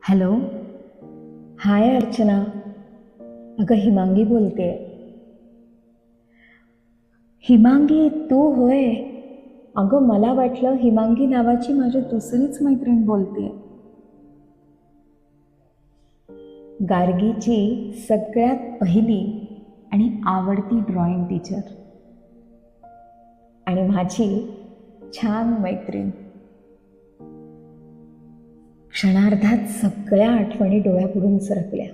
Hello. हाय अर्चना. अगं हिमांगी बोलते. हिमांगी तू होय? अगं मला वाटलं हिमांगी नावाची माझी दुसरीच मैत्रीण बोलते. गार्गीची सगळ्यात पहिली आणि आवडती ड्रॉइंग टीचर आणि माझी छान मैत्रीण. क्षणार्धात सगळ्या आठवणी डोळ्यापुढून सरकल्या.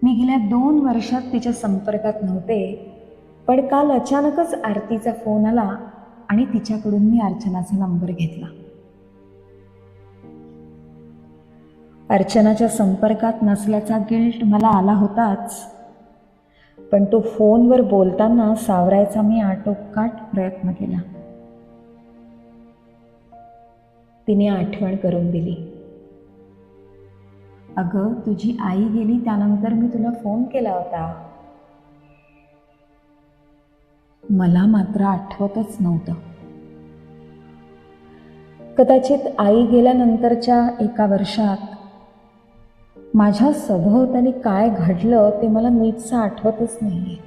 मी गेल्या 2 वर्षात तिच्या संपर्कात नव्हते, पण काल अचानकच आरतीचा फोन आला आणि तिच्याकडून मी अर्चनाचा नंबर घेतला. अर्चनाच्या संपर्कात नसल्याचा गिल्ट मला आला होताच, पण तो फोनवर बोलताना सावरायचा मी आटोकाट प्रयत्न केला. तिने आठवण करून दिली. अगं तुझी आई गेली त्यानंतर मी तुला फोन केला होता. मला मात्र आठवतच नव्हतं. कदाचित आई गेल्यानंतरच्या 1 वर्षात माझ्या सभोवताली काय घडलं ते मला नीटसं आठवतच नाहीये.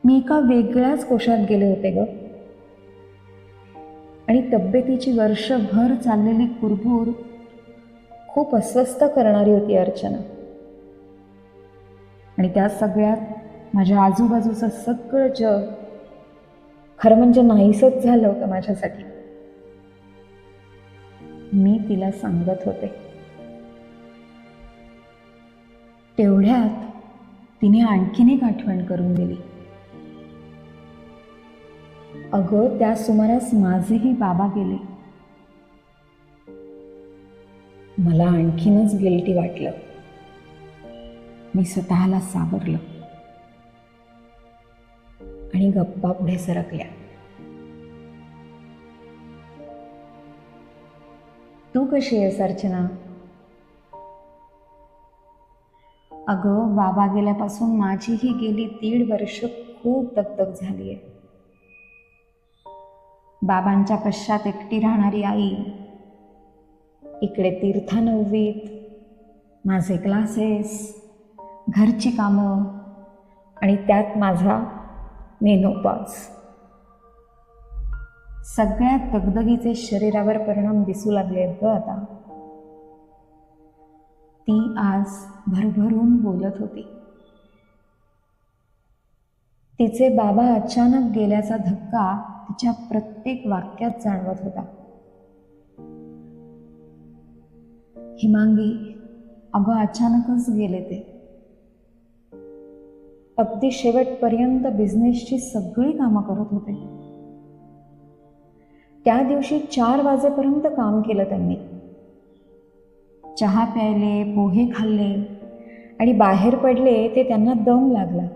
मी एका वेगळ्याच कोशात गेले होते ग. आणि तब्येतीची वर्षभर चाललेली कुरबूर खूप अस्वस्थ करणारी होती अर्चना. आणि त्या सगळ्यात माझ्या आजूबाजूचं सगळं जग खरं म्हणजे नाहीसंच झालं होतं माझ्यासाठी. मी तिला सांगत होते. तेवढ्यात तिने आणखीन एक आठवण करून दिली. अगं त्या सुमारास माझेही बाबा गेले. मला आणखीनच गिल्टी वाटलं. मी स्वतःला सावरलं आणि गप्पा पुढे सरकल्या. तू कशी आहेस अर्चना? अगं बाबा गेल्यापासून माझीही गेली 1.5 वर्ष खूप दगदग झाली आहे. बाबांच्या पश्चात एकटी राहणारी आई, इकडे तीर्थ 9वीत, माझे क्लासेस, घरची कामं आणि त्यात माझा मेनोपॉज. सगळ्या दगदगीचे शरीरावर परिणाम दिसू लागले ग आता. ती आज भरभरून बोलत होती. तिचे बाबा अचानक गेल्याचा धक्का तिच्या प्रत्येक वाक्यात जाणवत होता. हिमांगी, अगं अचानकच गेले ते. अगदी शेवटपर्यंत बिझनेसची सगळी कामं करत होते. त्या दिवशी 4 वाजेपर्यंत काम केलं त्यांनी. चहा प्यायले, पोहे खाल्ले आणि बाहेर पडले ते त्यांना दम लागला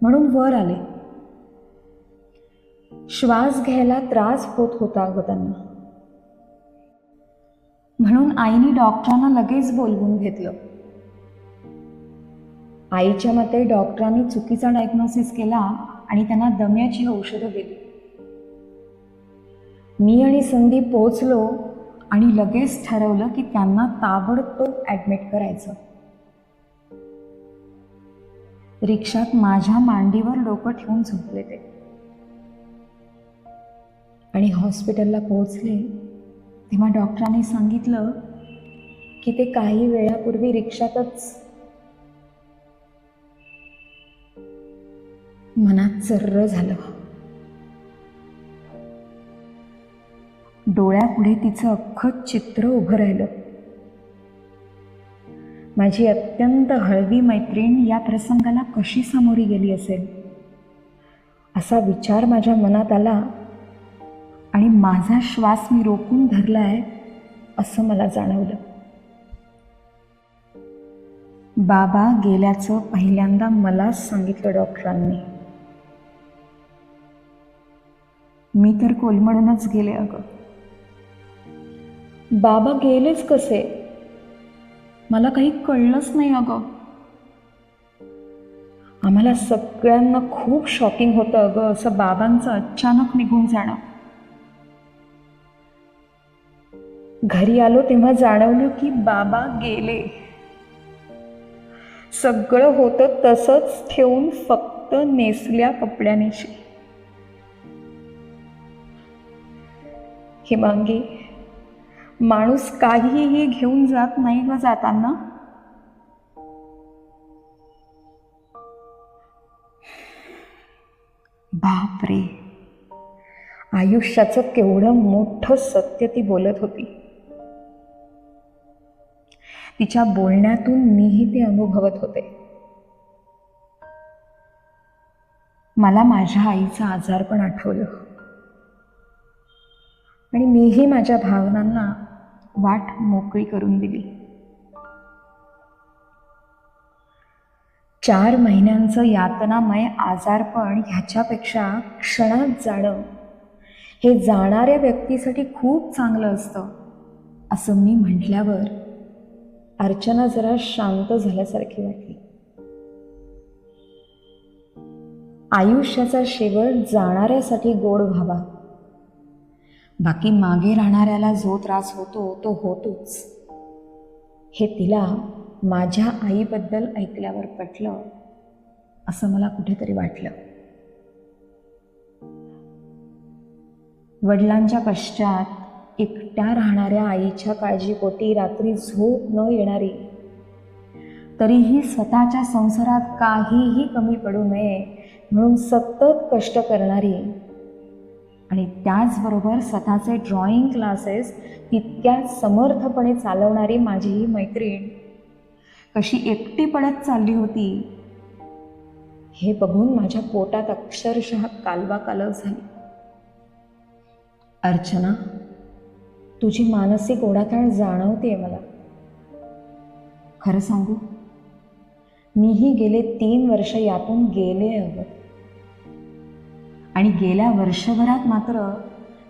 म्हणून वर आले. श्वास घ्यायला त्रास होत होता अगं त्यांना. म्हणून आईने डॉक्टरांना लगेच बोलवून घेतलं. आईच्या मते डॉक्टरांनी चुकीचा डायग्नोसिस केला आणि त्यांना दम्याची औषधं दिली. मी आणि संदीप पोहोचलो आणि लगेच ठरवलं की त्यांना ताबडतोब ॲडमिट करायचं. रिक्षात माझ्या मांडीवर डोकं ठेवून झोपले ते. आणि हॉस्पिटलला पोहोचले तेव्हा डॉक्टरांनी सांगितलं की ते काही वेळापूर्वी रिक्षातच. मनात चर्र झालं. डोळ्यापुढे तिचं अख्खं चित्र उभं राहिलं. माझी अत्यंत हळवी मैत्रीण या प्रसंगाला कशी सामोरी गेली असेल असा विचार माझ्या मनात आला आणि माझा श्वास मी रोखून धरलाय असं मला जाणवलं. बाबा गेल्याचं पहिल्यांदा मलाच सांगितलं डॉक्टरांनी. मी तर कोलमडूनच गेले अगं. बाबा गेलेच कसे? मला काही कळलंच नाही अगं. आम्हाला सगळ्यांना खूप शॉकिंग होतं अगं असं बाबांचं अचानक निघून जाणं. घरी आलो तेव्हा जाणवलं की बाबा गेले. सगळं होतं तसंच ठेवून फक्त नेसल्या कपड्यानेशी. हिमांगी, माणूस काहीही घेऊन जात नाही ग जाताना. बापरे, आयुष्याचं केवढं मोठं सत्य ती बोलत होती. तिच्या बोलण्यातून मीही ते अनुभवत होते. मला माझ्या आईचं आजारपण आठवलं आणि मीही माझ्या भावनांना वाट मोकळी करून दिली. 4 महिन्यांचं यातनामय आजारपण ह्याच्यापेक्षा क्षणात जाणं हे जाणाऱ्या व्यक्तीसाठी खूप चांगलं असतं, असं मी म्हटल्यावर अर्चना जरा शांत झाल्यासारखी वाटली. आयुष्याचा शेवट जाणाऱ्यासाठी गोड व्हावा, बाकी मागे राहणाऱ्याला जो त्रास होतो तो होतोच, हे तिला माझ्या आईबद्दल ऐकल्यावर पटलं असं मला कुठेतरी वाटलं. वडिलांच्या पश्चात एकट्या राहणाऱ्या आईच्या काळजीपोटी रात्री झोप न येणारी, तरीही स्वतःच्या संसारात काहीही कमी पडू नये म्हणून सतत कष्ट करणारी आणि त्याचबरोबर स्वतःचे ड्रॉइंग क्लासेस तितक्याच समर्थपणे चालवणारी माझी ही मैत्रीण कशी एकटी पडत चालली होती, हे बघून माझ्या पोटात अक्षरशः कालवाकालव झाली. अर्चना, तुझी मानसिक ओढाताण जाणवतेय मला. खरं सांगू, मीही गेले 3 वर्ष यातून गेले अगं. आणि गेल्या वर्षभरात मात्र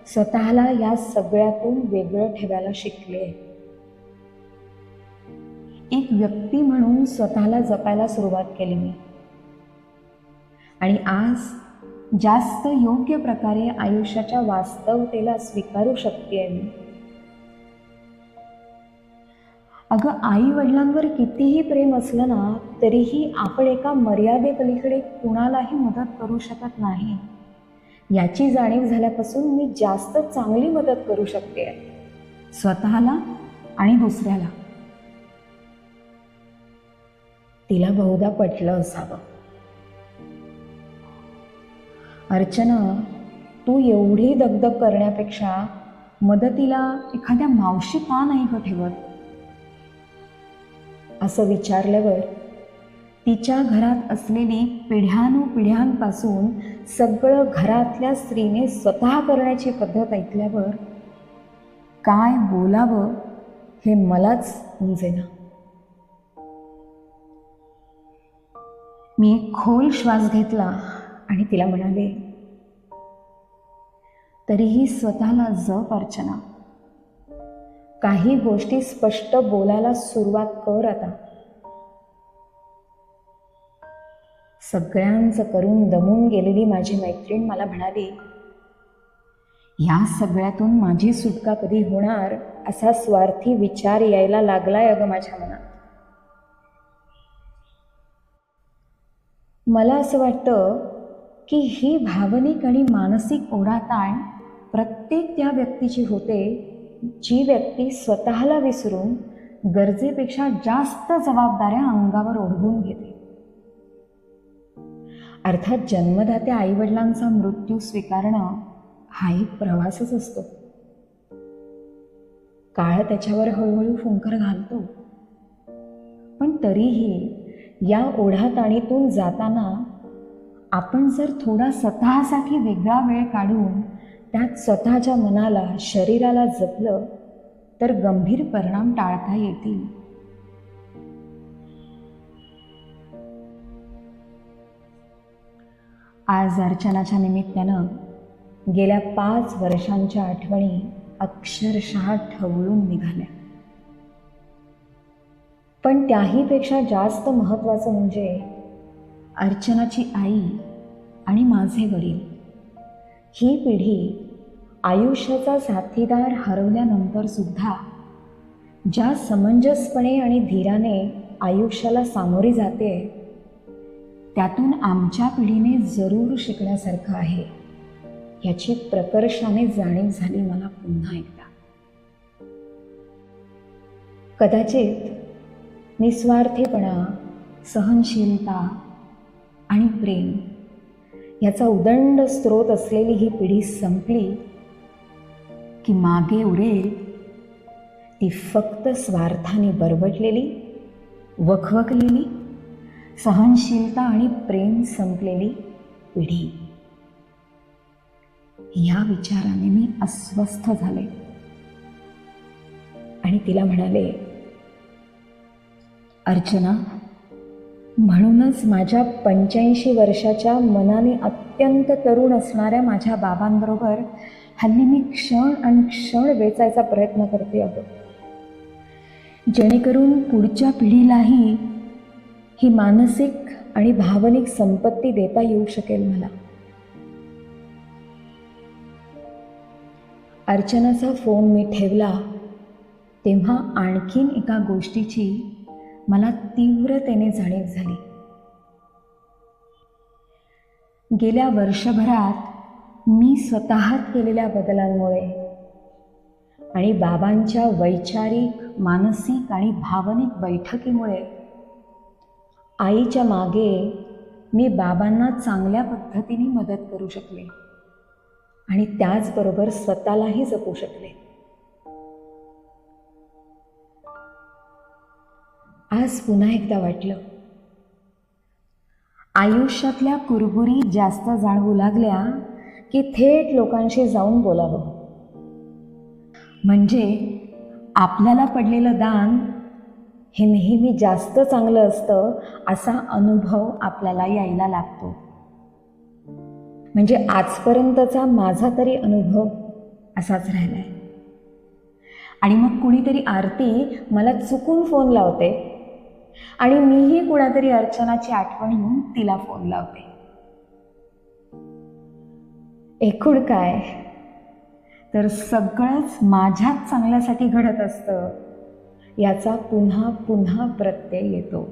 स्वतःला या सगळ्यातून वेगळं ठेवायला शिकले. एक व्यक्ती म्हणून स्वतःला जपायला सुरुवात केली मी. आणि आज जास्त योग्य प्रकारे आयुष्याच्या वास्तवतेला स्वीकारू शकतेय मी. अगं, आई वडिलांवर कितीही प्रेम असलं ना, तरीही आपण एका मर्यादेपलीकडे कुणालाही मदत करू शकत नाही, याची जाणीव झाल्यापासून मी जास्त चांगली मदत करू शकते, स्वतःला आणि दुसऱ्याला. तिला बहुधा पटलं असावं. अर्चना, तू एवढी दगदग करण्यापेक्षा मदतीला एखाद्या मावशी का नाही ग ठेवत, असं विचारल्यावर तिच्या घरात असलेली पिढ्यानुपिढ्यांपासून सगळं घरातल्या स्त्रीने स्वतः करण्याची पद्धत ऐकल्यावर काय बोलावं हे मलाच समजेना. मी एक खोल श्वास घेतला आणि तिला म्हणाले, तरीही स्वतःला जप अर्चना. काही गोष्टी स्पष्ट बोलायला सुरुवात कर आता. सगळ्यांचं करून दमून गेलेली माझी मैत्रीण मला म्हणाली, या सगळ्यातून माझी सुटका कधी होणार असा स्वार्थी विचार यायला लागलाय अगं माझ्या मनात. मला असं वाटतं की ही भावनिक आणि मानसिक ओढाताण प्रत्येक त्या व्यक्तीची होते जी व्यक्ती स्वतःला विसरून गरजेपेक्षा जास्त जबाबदाऱ्या अंगावर ओढवून घेते. अर्थात जन्मदात्या आईवडिलांचा मृत्यू स्वीकारणं हा एक प्रवासच असतो. काळ त्याच्यावर हळूहळू फुंकर घालतो, पण तरीही या ओढाताणीतून जाताना आपण जर थोडा स्वतःसाठी वेगळा वेळ काढून त्यात स्वतःच्या मनाला, शरीराला जपलं तर गंभीर परिणाम टाळता येतील. आज अर्चनाच्या निमित्तानं गेल्या 5 वर्षांच्या आठवणी अक्षरशः ठवळून निघाल्या. पण त्याहीपेक्षा जास्त महत्त्वाचं म्हणजे अर्चनाची आई आणि माझे वडील ही पिढी आयुष्याचा साथीदार हरवल्यानंतर सुद्धा ज्या समंजसपणे आणि धीराने आयुष्याला सामोरी जाते, त्यातून आमच्या पिढीने जरूर शिकण्यासारखं आहे, याची प्रकर्षाने जाणीव झाली मला पुन्हा एकदा. कदाचित निस्वार्थीपणा, सहनशीलता आणि प्रेम याचा उदंड स्रोत असलेली ही पिढी संपली की मागे उरेल ती फक्त स्वार्थाने बरबटलेली, वखवकलेली, सहनशीलता आणि प्रेम संपलेली पिढी. या विचाराने मी अस्वस्थ झाले आणि तिला म्हणाले, अर्चना, म्हणूनच माझ्या 85 वर्षाच्या मनाने अत्यंत तरुण असणाऱ्या माझ्या बाबांबरोबर हल्ली मी क्षण आणि क्षण वेचायचा प्रयत्न करते अगं, जेणेकरून पुढच्या पिढीलाही ही मानसिक आणि भावनिक संपत्ती देता येऊ शकेल मला. अर्चनाचा फोन मी ठेवला तेव्हा आणखीन एका गोष्टीची मला तीव्रतेने जाणीव झाली. गेल्या वर्षभरात मी स्वतःत केलेल्या बदलांमुळे आणि बाबांच्या वैचारिक, मानसिक आणि भावनिक बैठकीमुळे आईच्या मागे मी बाबांना चांगल्या पद्धतीने मदत करू शकले आणि त्याचबरोबर स्वतःलाही जपू शकले. आज पुन्हा एकदा वाटलं, आयुष्यातल्या कुरबुरी जास्त जाणवू लागल्या की थेट लोकांशी जाऊन बोलावं, म्हणजे आपल्याला पडलेलं दान हे नेहमी जास्त चांगलं असतं असा अनुभव आपल्याला यायला लागतो. म्हणजे आजपर्यंतचा माझा तरी अनुभव असाच राहिलाय. आणि मग कुणीतरी आरती मला चुकून फोन लावते आणि मीही कुणातरी अर्चनाची आठवण येऊन तिला फोन लावते. एकूण काय तर सगळंच माझ्याच चांगल्यासाठी घडत असतं याचा पुन्हा पुन्हा प्रत्यय येतो.